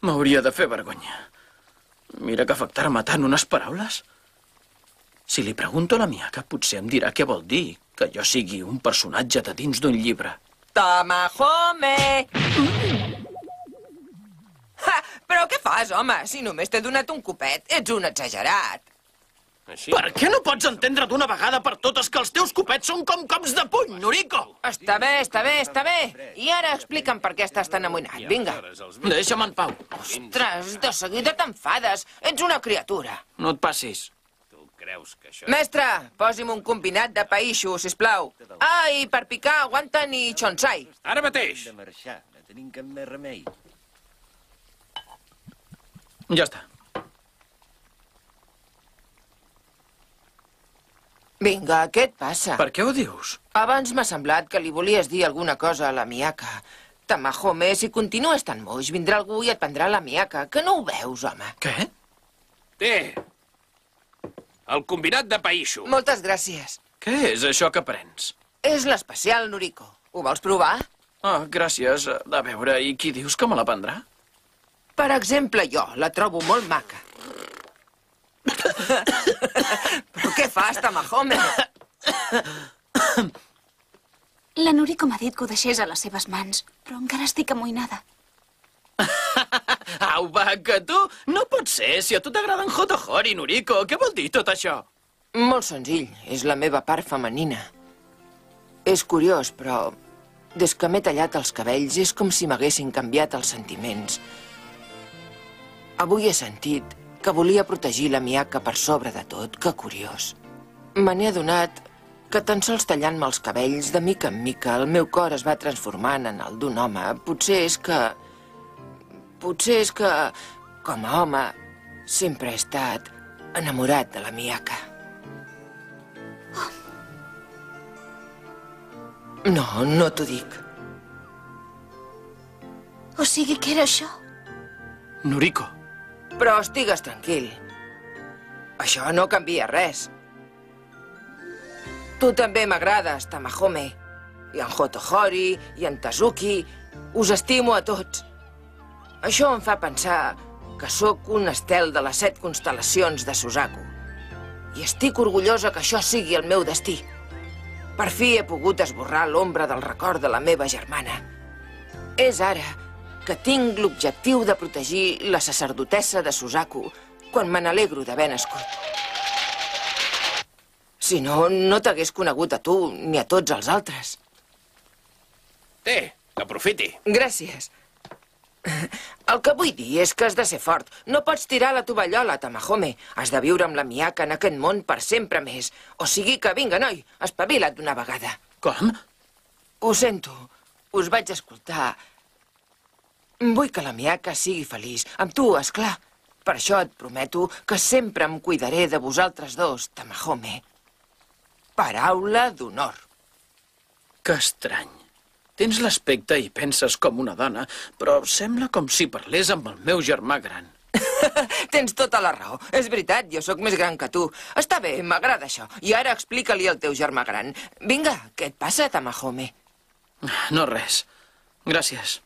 M'hauria de fer vergonya. Mira que afectar-me tant unes paraules. Si li pregunto a la Miaka, potser em dirà què vol dir que jo sigui un personatge de dins d'un llibre. Tamahome! Ha, però què fas, home? Si només t'he donat un copet, ets un exagerat. Així? Per què no pots entendre d'una vegada per totes que els teus copets són com cops de puny, Noriko? Està bé, està bé, està bé. I ara explica'm per què estàs tan amoïnat. Vinga. Deixa'm en pau. Ostres, de seguida t'enfades. Ets una criatura. No et passis. Mestre, posi'm un combinat de païxo, sisplau. Ah, i per picar, guanten i xonsai. Ara mateix. De marxar, no tenim cap més remei. Ja està. Vinga, què et passa? Per què ho dius? Abans m'ha semblat que li volies dir alguna cosa a la Miaka. Tamahome, si continues tan moix, vindrà algú i et prendrà la Miaka. Que no ho veus, home? Què? Té. El combinat de païxo. Moltes gràcies. Què és això que prens? És l'especial, Noriko. Ho vols provar? Ah, gràcies. A veure, i qui dius que me la prendrà? Per exemple, jo la trobo molt maca. Però què fas, Tamahome? La Noriko m'ha dit que ho deixés a les seves mans, però encara estic amoïnada. Au, va, que tu... No pot ser, si a tu t'agraden Hotohori, Noriko. Què vol dir tot això? Molt senzill. És la meva part femenina. És curiós, però... Des que m'he tallat els cabells és com si m'haguessin canviat els sentiments. Avui he sentit que volia protegir la Miaka per sobre de tot. Que curiós. Me n'he adonat que tan sols tallant-me els cabells, de mica en mica, el meu cor es va transformant en el d'un home. Potser és que, com a home, sempre he estat enamorat de la Miaka. No, no t'ho dic. O sigui que era això? Noriko. Però estigues tranquil. Això no canvia res. Tu també m'agrades, Tamahome. I en Hotohori, i en Tazuki. Us estimo a tots. Això em fa pensar que sóc un estel de les 7 constel·lacions de Suzaku. I estic orgullosa que això sigui el meu destí. Per fi he pogut esborrar l'ombra del record de la meva germana. És ara que tinc l'objectiu de protegir la sacerdotessa de Suzaku quan me n'alegro d'haver nascut. Si no, no t'hagués conegut a tu ni a tots els altres. Té, que aprofiti. Gràcies. El que vull dir és que has de ser fort. No pots tirar la tovallola, Tamahome. Has de viure amb la Miaka en aquest món per sempre més. O sigui que vinga, noi, espavila't d'una vegada. Com? Ho sento. Us vaig escoltar. Vull que la Miaka sigui feliç. Amb tu, és clar. Per això et prometo que sempre em cuidaré de vosaltres dos, Tamahome. Paraula d'honor. Que estrany. Tens l'aspecte i penses com una dona, però sembla com si parlés amb el meu germà gran. Tens tota la raó. És veritat, jo sóc més gran que tu. Està bé, m'agrada això. I ara explica-li al teu germà gran. Vinga, què et passa, Tamahome? No res. Gràcies.